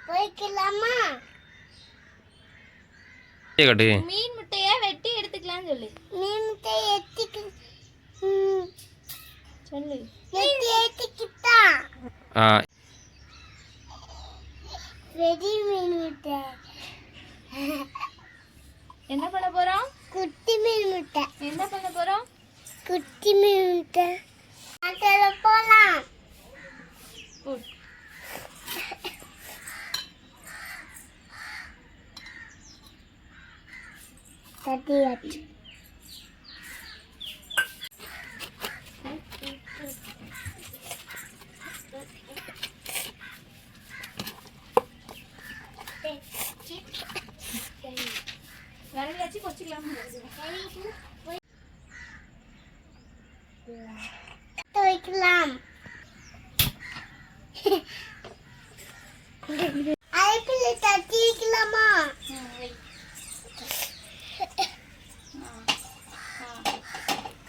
போய்க்கலாமா? மீன் முட்டைய வெட்டி எடுத்துக்கலாம் சொல்லு. மீன் முட்டைய எடுத்துக்கு சொல்லு. வெட்டி எடுத்துக்கிட்டா. வெடி மீன் முட்டை. என்ன பண்ண போறோம்? குட்டி மீன் முட்டை. என்ன பண்ண போறோம்? குட்டி மீன் முட்டை. அதல போலாம். குட். தட்டியாச்சு. வரலையாச்சு கொச்சிக்கலாம். வைக்கலாம். அரைப்பில் தட்டி வைக்கலாமா?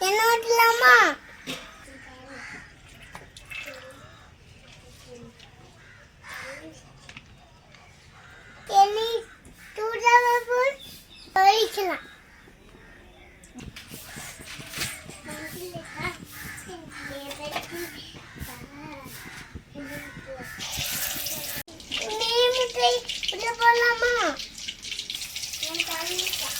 என்ன வைக்கலாமா? எலி தூடாவு வைக்கலாம். மீன் முட்டை உள்ள போடலாமா? நான் கறிக்குவேன்.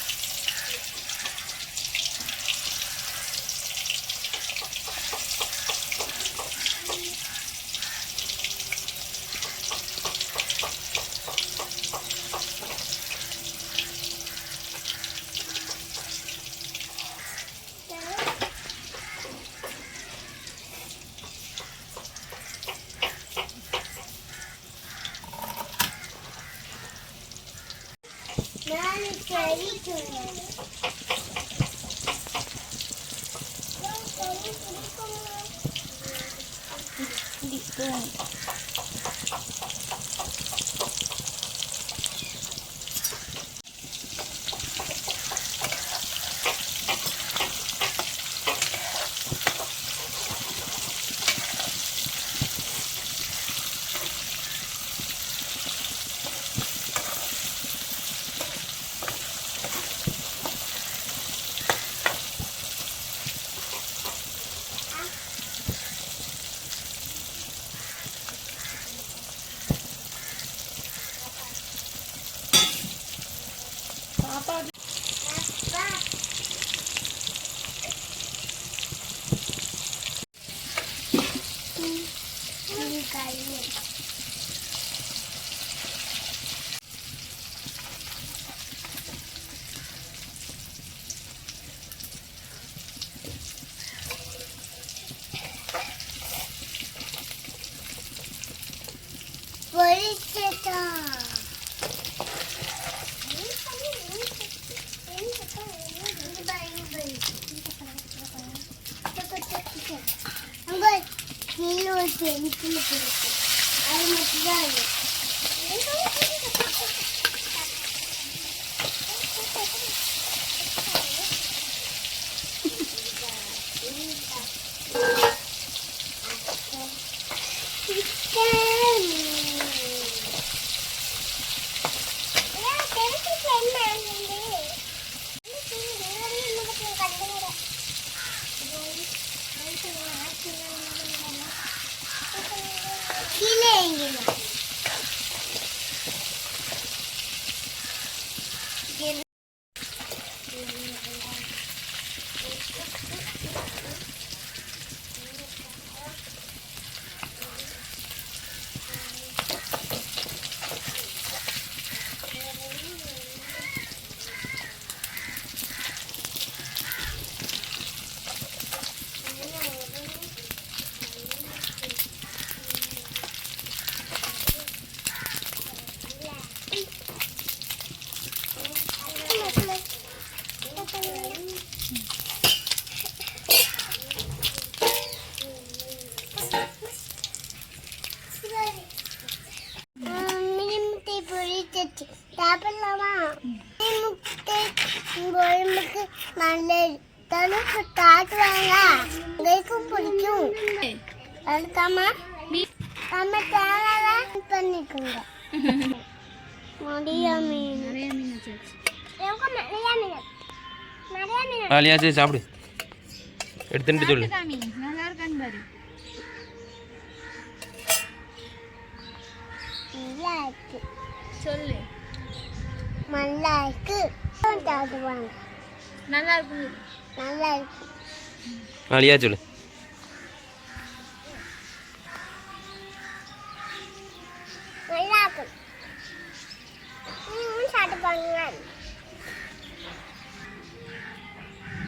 பொரிச்சதா. அங்க கீழே ஒரு பென்சில் இருக்கு. அது மட்டும்தான் இருக்கு. கீழே எங்கேங்க? சாப்பிடலாமா? முட்டை குழம்புக்கு நல்லது. தனுக்கு காட்டுவாங்க. உங்களுக்கும் பிடிக்கும். அதுக்காம நம்ம சேனலை பண்ணிக்கோங்க. நிறைய மீன் நிறைய மீன் வச்சிருச்சு. ஆலியா சரி சாப்பிடு. எடுத்துட்டு சொல்லு. சாப்பிட்டு காமி, நல்லா இருக்கான்னு பாரு. நல்லா இருக்கு. சொல்லு. நல்லா இருக்கு. நல்லா இருக்குன்னு சொல்லு. நல்லா இருக்கு. ஆலியா சொல்லு.